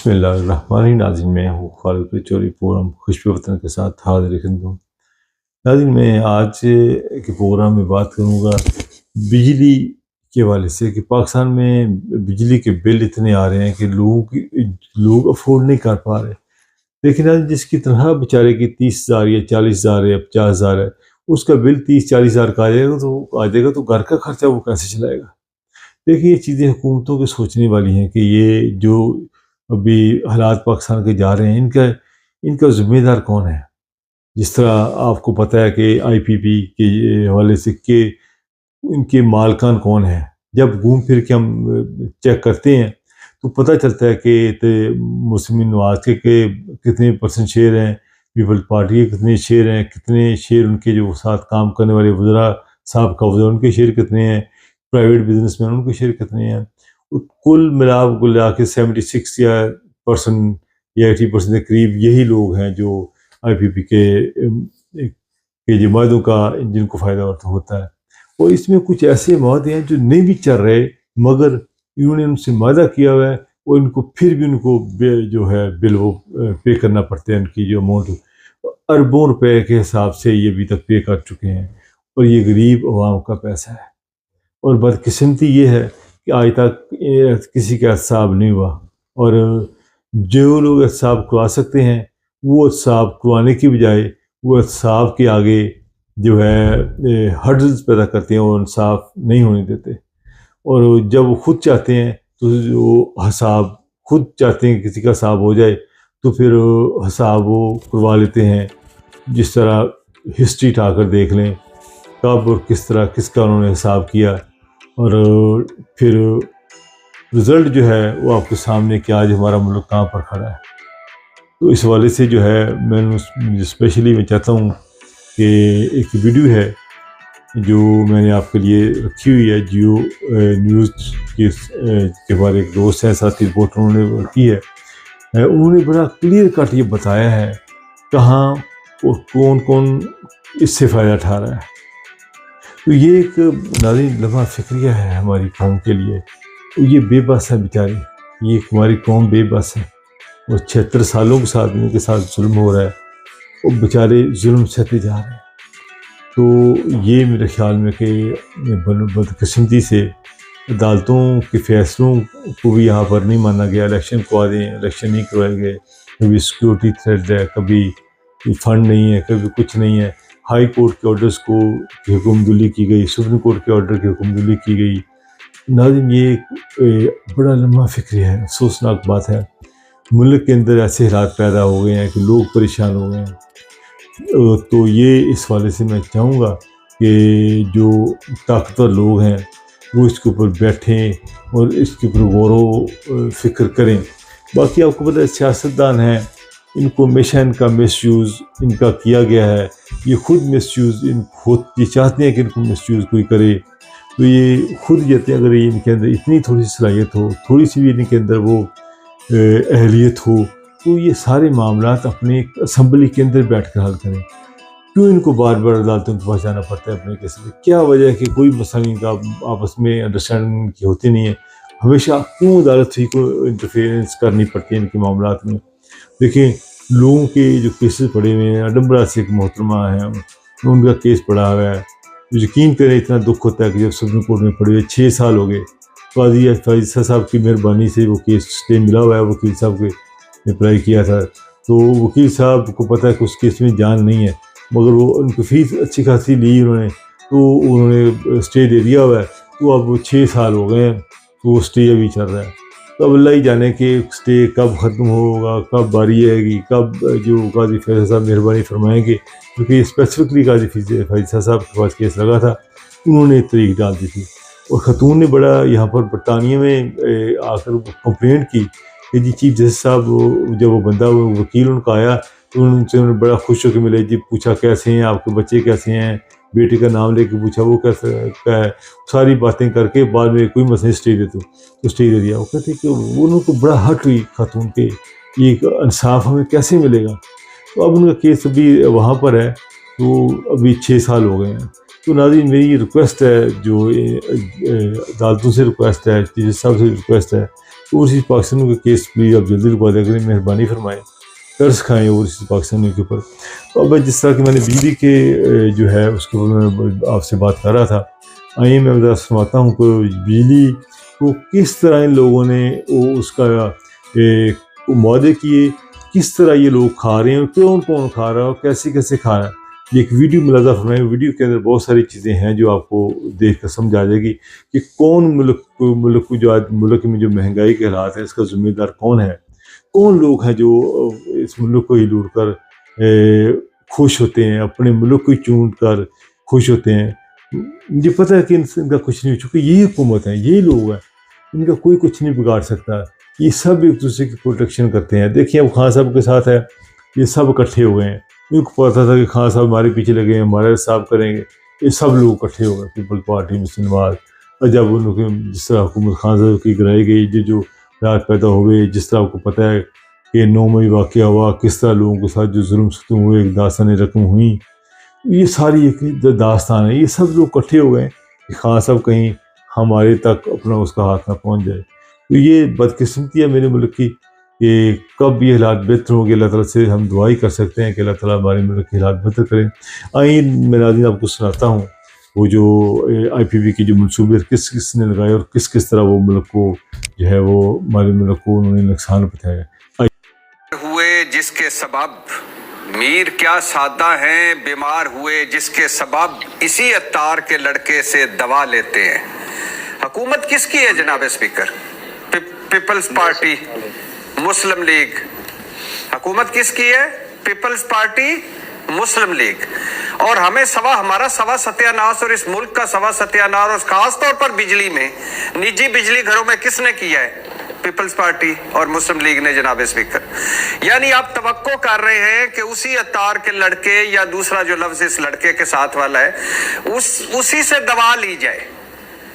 بسم اللہ الرحمن الرحیم۔ ناظرین میں ہوں خالد پچوری، پروگرام خوشبو وطن کے ساتھ حاضر خدمت ہوں۔ ناظرین میں آج کے پروگرام میں بات کروں گا بجلی کے حوالے سے کہ پاکستان میں بجلی کے بل اتنے آ رہے ہیں کہ لوگ افورڈ نہیں کر پا رہے۔ لیکن آج جس کی تنخواہ بیچارے کی 30,000 یا 40,000 یا 50,000 ہے، اس کا بل 30-40,000 کا آ جائے گا تو گھر کا خرچہ وہ کیسے چلائے گا؟ دیکھیں یہ چیزیں حکومتوں کے سوچنے والی ہیں کہ یہ جو ابھی حالات پاکستان کے جا رہے ہیں ان کا ذمہ دار کون ہے۔ جس طرح آپ کو پتہ ہے کہ آئی پی پی کے حوالے سے کہ ان کے مالکان کون ہیں، جب گھوم پھر کے ہم چیک کرتے ہیں تو پتہ چلتا ہے کہ مسلم نواز کے کتنے % شیئر ہیں، پیپل پارٹی کے کتنے شیئر ہیں، کتنے شیئر ان کے جو ساتھ کام کرنے والے وزراء صاحب کا وزراء ان کے شیئر کتنے ہیں، پرائیویٹ بزنس مین ان کے شیئر کتنے ہیں۔ کل ملا کے 76 یا % یا 80% کے قریب یہی لوگ ہیں جو آئی پی پی کے جماعتوں کا جن کو فائدہ ہوتا ہے۔ اور اس میں کچھ ایسے معاہدے ہیں جو نہیں بھی چل رہے مگر انہوں نے ان سے معاہدہ کیا ہوا ہے اور ان کو پھر بھی ان کو جو ہے بل وہ پے کرنا پڑتے ہیں۔ ان کی جو اماؤنٹ اربوں روپے کے حساب سے یہ ابھی تک پے کر چکے ہیں اور یہ غریب عوام کا پیسہ ہے۔ اور بدقسمتی یہ ہے کہ آج تک کسی کا احتساب نہیں ہوا، اور جو لوگ احتساب کروا سکتے ہیں وہ احتساب کروانے کی بجائے وہ احتساب کے آگے جو ہے ہرڈلز پیدا کرتے ہیں اور انصاف نہیں ہونے دیتے۔ اور جب وہ خود چاہتے ہیں تو خود چاہتے ہیں کہ کسی کا حساب ہو جائے تو پھر حساب وہ کروا لیتے ہیں۔ جس طرح ہسٹری اٹھا کر دیکھ لیں کب اور کس طرح کس کا انہوں نے حساب کیا، اور پھر رزلٹ جو ہے وہ آپ کے سامنے کہ آج ہمارا ملک کہاں پر کھڑا ہے۔ تو اس حوالے سے جو ہے میں اسپیشلی میں چاہتا ہوں کہ ایک ویڈیو ہے جو میں نے آپ کے لیے رکھی ہوئی ہے، جیو نیوز کے بارے ایک دوست ہیں ساتھی رپورٹر انہوں نے کی ہے۔ انہوں نے بڑا کلیئر کٹ یہ بتایا ہے کہاں اور کون اس سے فائدہ اٹھا رہا ہے۔ تو یہ ایک ناظرین لمحہ فکریہ ہے ہماری قوم کے لیے۔ یہ بے بس ہے بیچاری، یہ ہماری قوم بے بس ہے، اور 76 سالوں کے ساتھ ان کے ساتھ ظلم ہو رہا ہے اور بیچارے ظلم سہتے جا رہے ہیں۔ تو یہ میرے خیال میں کہ بدقسمتی سے عدالتوں کے فیصلوں کو بھی یہاں پر نہیں مانا گیا۔ الیکشن کروا دیں، الیکشن نہیں کروائے گئے، کبھی سیکورٹی تھریٹ ہے، کبھی فنڈ نہیں ہے، کبھی کچھ نہیں ہے۔ ہائی کورٹ کے آرڈرز کو حکم دلی کی گئی، سپریم کورٹ کے آرڈر کی حکم دلی کی گئی۔ ناظرین یہ بڑا لمحہ فکری ہے، افسوسناک بات ہے۔ ملک کے اندر ایسے حالات پیدا ہو گئے ہیں کہ لوگ پریشان ہو گئے ہیں۔ تو یہ اس حوالے سے میں چاہوں گا کہ جو طاقتور لوگ ہیں وہ اس کے اوپر بیٹھیں اور اس کے اوپر غور و فکر کریں۔ باقی آپ کو پتہ ہے سیاستدان ہیں، ان کو ہمیشہ ان کا مس یوز ان کا کیا گیا ہے۔ یہ خود مس یوز یہ چاہتے ہیں کہ ان کو مس یوز کوئی کرے، تو یہ خود کہتے ہیں اگر ان کے اندر اتنی تھوڑی سی صلاحیت ہو، تھوڑی سی بھی ان کے اندر وہ اہلیت ہو تو یہ سارے معاملات اپنے اسمبلی کے اندر بیٹھ کر حل کریں۔ کیوں ان کو بار بار عدالتوں کے پاس جانا پڑتا ہے اپنے کیس میں؟ کیا وجہ ہے کہ کوئی مسئلہ ان کا آپس میں انڈرسٹینڈنگ کی ہوتی نہیں ہے؟ ہمیشہ کیوں عدالت ہی کو انٹرفیئرنس کرنی پڑتی ہے ان کے معاملات میں؟ دیکھیں لوگوں کے جو کیسز پڑے ہوئے ہیں، اڈمبرا سے ایک محترمہ ہیں ان کا کیس پڑا ہوا ہے، یقین کریں اتنا دکھ ہوتا ہے کہ جب سپریم کورٹ میں پڑے ہوئے 6 سال ہو گئے، قاضی فیصل صاحب کی مہربانی سے وہ کیس اسٹے ملا ہوا ہے، وکیل صاحب کے اپلائی کیا تھا، تو وکیل صاحب کو پتہ ہے کہ اس کیس میں جان نہیں ہے مگر وہ ان کی فیس اچھی خاصی لی انہوں نے اسٹے دے دیا ہوا ہے۔ تو اب 6 سال ہو گئے ہیں تو وہ اسٹے ابھی چل رہا ہے۔ تو اب اللہ ہی جانے کہ اسٹے کب ختم ہوگا، کب باری آئے گی، کب جو قاضی فیصل صاحب مہربانی فرمائیں گے، کیونکہ اسپیسیفکلی قاضی فیصل صاحب کے پاس کیس لگا تھا، انہوں نے تاریخ ڈال دی تھی۔ اور خاتون نے بڑا یہاں پر برطانیہ میں آ کر کمپلینٹ کی کہ جی چیف جسٹس صاحب جب وہ بندہ وکیل ان کا آیا تو انہوں نے بڑا خوش ہو کے ملے، جی پوچھا کیسے ہیں آپ کے بچے، کیسے ہیں، بیٹے کا نام لے کے پوچھا وہ کیسا ہے، ساری باتیں کر کے بعد میں کوئی مسئلہ اسٹے دے تو اسٹے دے دیا۔ وہ کہتے کہ انہوں کو بڑا ہرٹ ہوئی خاتون کے، یہ انصاف ہمیں کیسے ملے گا۔ تو اب ان کا کیس ابھی وہاں پر ہے، تو ابھی 6 سال ہو گئے ہیں۔ تو ناظرین میری یہ ریکویسٹ ہے، جو عدالتوں سے ریکویسٹ ہے، جج صاحب سے ریکویسٹ ہے اوورسیز پاکستانیوں کے کیس پلیز آپ جلدی رکوا دیا کریں، مہربانی فرمائیں، قرض کھائیں اوورسیز پاکستانیوں کے اوپر۔ اب جس طرح کہ میں نے بجلی کے جو ہے اس کے اوپر میں آپ سے بات کر رہا تھا، آئیے میں ذرا سناتا ہوں کہ بجلی کو کس طرح ان لوگوں نے اس کا معاہدے کیے، کس طرح یہ لوگ کھا رہے ہیں، اور کون کون کھا رہا ہے اور کیسے کیسے کھا رہا ہے۔ یہ ایک ویڈیو ملاحظہ فرمائیں، ویڈیو کے اندر بہت ساری چیزیں ہیں جو آپ کو دیکھ کر سمجھ آ جائے گی کہ کون ملک کو جو آج ملک میں جو مہنگائی کے حالات ہیں اس کا ذمہ دار کون ہے، کون لوگ ہیں جو اس ملک کو ہی لوٹ کر خوش ہوتے ہیں، اپنے ملک کو چونٹ کر خوش ہوتے ہیں۔ مجھے پتہ ہے کہ ان کا کچھ نہیں، چونکہ یہی حکومت ہے، یہی لوگ ہیں، ان کا کوئی کچھ نہیں بگاڑ سکتا، یہ سب ایک دوسرے کی پروٹیکشن کرتے ہیں۔ دیکھیں اب خان صاحب کے ساتھ ہے، یہ سب اکٹھے ہو گئے ہیں، ان کو پتا تھا کہ خان صاحب ہمارے پیچھے لگے ہیں، ہمارا صاحب کریں گے، یہ سب لوگ اکٹھے ہو گئے پیپل پارٹی مسلم نواز۔ اور جب ان کو جس طرح حکومت خان صاحب کی گرائی گئی، جو رات پیدا ہوئے، جس طرح آپ کو پتہ ہے کہ 9 مئی واقعہ ہوا، کس طرح لوگوں کے ساتھ جو ظلم ستم ہوئے، ایک داستان رقم ہوئیں، یہ ساری ایک داستان ہے۔ یہ سب لوگ اکٹھے ہو گئے کہ خان صاحب کہیں ہمارے تک اپنا اس کا ہاتھ نہ پہنچ جائے۔ تو یہ بدقسمتی ہے میرے ملک کی کہ کب یہ حالات بہتر ہوں گے، اللہ تعالیٰ سے ہم دعائی کر سکتے ہیں کہ اللہ تعالیٰ ہمارے ملک کے حالات بہتر کریں۔ آئیں میں ناظرین آپ کو سناتا ہوں وہ جو آئی پی وی کی جو منصوبے کس کس نے لگائے اور کس طرح وہ ملک کو جو ہے وہ ہمارے ملک کو انہوں نے نقصان پہنچایا ہوئے جس کے سبب میر کیا سادہ ہیں، بیمار ہوئے جس کے سبب اسی عطار کے لڑکے سے دوا لیتے ہیں۔ حکومت کس کی ہے جناب اسپیکر؟ پیپلز پارٹی مسلم لیگ۔ حکومت کس کی ہے؟ پیپلز پارٹی مسلم لیگ۔ اور ہمیں ہمارا سوا ستیاناش اور اس ملک کا سوا ستیاناش، اور خاص طور پر بجلی میں، نجی بجلی گھروں میں کس نے کیا ہے؟ پیپلز پارٹی اور مسلم لیگ نے جناب اسپیکر۔ یعنی آپ توقع کر رہے ہیں کہ اسی عطار کے لڑکے یا دوسرا جو لفظ اس لڑکے کے ساتھ والا ہے اسی سے دوا لی جائے۔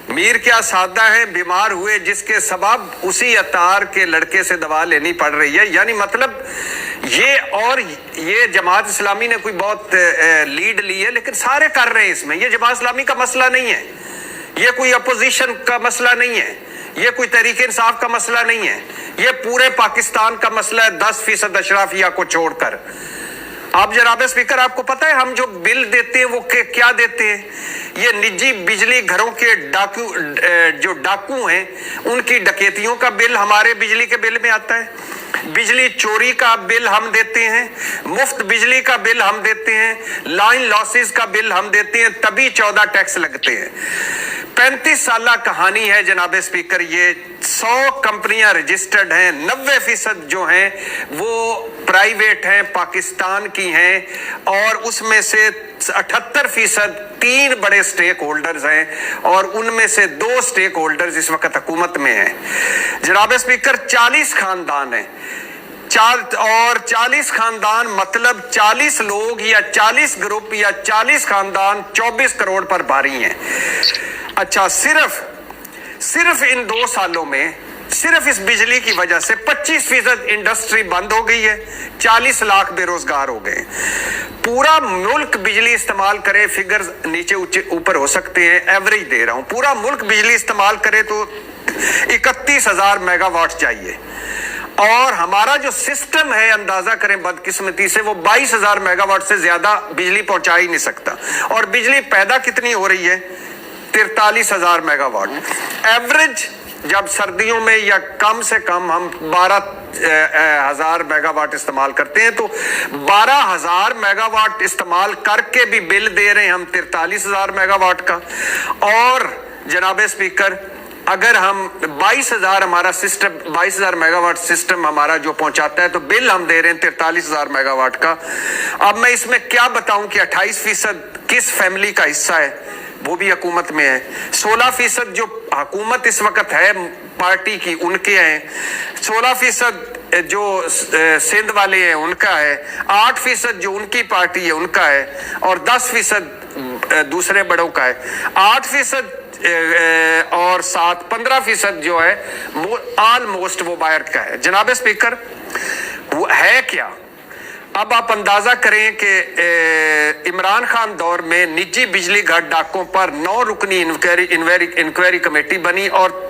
میر کیا سادہ ہیں، بیمار ہوئے جس کے سبب اسی عطار کے لڑکے سے دوا لینی پڑ رہی ہے۔ یعنی مطلب یہ جماعت اسلامی نے کوئی بہت لیڈ لی ہے، لیکن سارے کر رہے ہیں اس میں۔ یہ جماعت اسلامی کا مسئلہ نہیں ہے، یہ کوئی اپوزیشن کا مسئلہ نہیں ہے، یہ کوئی تحریک انصاف کا مسئلہ نہیں ہے، یہ پورے پاکستان کا مسئلہ ہے، 10% اشرافیہ کو چھوڑ کر۔ آپ جناب اسپیکر، آپ کو پتہ ہے ہم جو بل دیتے ہیں وہ کیا دیتے ہیں؟ یہ نجی بجلی گھروں کے جو ڈاکو ہیں ان کی ڈکیتیوں کا بل ہمارے بجلی کے بل میں آتا ہے، بجلی چوری کا بل ہم دیتے ہیں، مفت بجلی کا بل ہم دیتے ہیں، لائن لاسز کا بل ہم دیتے ہیں، تبھی 14 ٹیکس لگتے ہیں۔ 35 سالہ کہانی ہے جناب اسپیکر، یہ 100 کمپنیاں رجسٹرڈ ہیں، 90% جو ہیں وہ پرائیویٹ ہیں، پاکستان کی ہیں، اور اس میں سے 78% 3 بڑے سٹیک ہولڈرز ہیں، اور ان میں سے 2 سٹیک ہولڈرز اس وقت حکومت میں ہیں۔ جناب اسپیکر 40 خاندان ہیں، اور 40 خاندان مطلب 40 لوگ یا 40 گروپ یا 40 خاندان 24 کروڑ پر بھاری ہیں۔ اچھا، صرف ان 2 سالوں میں صرف اس بجلی کی وجہ سے 25% انڈسٹری بند ہو گئی ہے، 40 لاکھ بے روزگار ہو گئے۔ پورا ملک بجلی استعمال کرے، فگرز نیچے اوپر ہو سکتے ہیں، ایوریج دے رہا ہوں، پورا ملک بجلی استعمال کرے تو 31,000 میگا واٹ چاہیے، اور ہمارا جو سسٹم ہے اندازہ کریں بدقسمتی سے وہ 22,000 میگا واٹ سے زیادہ بجلی پہنچا ہی نہیں سکتا، اور بجلی پیدا کتنی ہو رہی ہے؟ 43,000 میگا واٹ۔ ایوریج جب سردیوں میں یا کم سے کم ہم 12,000 میگا واٹ استعمال کرتے ہیں، تو 12,000 میگا واٹ استعمال کر کے بھی بل دے رہے ہیں ہم 43,000 میگا واٹ کا۔ اور جناب اسپیکر اگر ہم 22,000 ہمارا سسٹم 22,000 میگا واٹ سسٹم ہمارا جو پہنچاتا ہے تو بل ہم دے رہے ہیں 43,000 میگا واٹ کا۔ اب میں اس میں کیا بتاؤں کہ 28% کس فیملی کا حصہ ہے؟ وہ بھی حکومت میں ہے۔ 16% جو حکومت اس وقت ہے پارٹی کی ان کے ہیں، 16% جو سندھ والے ہیں ان کا ہے، 8% جو ان کی پارٹی ہے ان کا ہے، اور 10% دوسرے بڑوں کا ہے۔ 8% اور 15% جو ہے آلموسٹ وہ باہر کا ہے۔ جناب اسپیکر وہ ہے کیا؟ اب آپ اندازہ کریں کہ عمران خان دور میں نجی بجلی گھر ڈاکوں پر 9 رکنی انکوائری کمیٹی بنی اور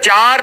4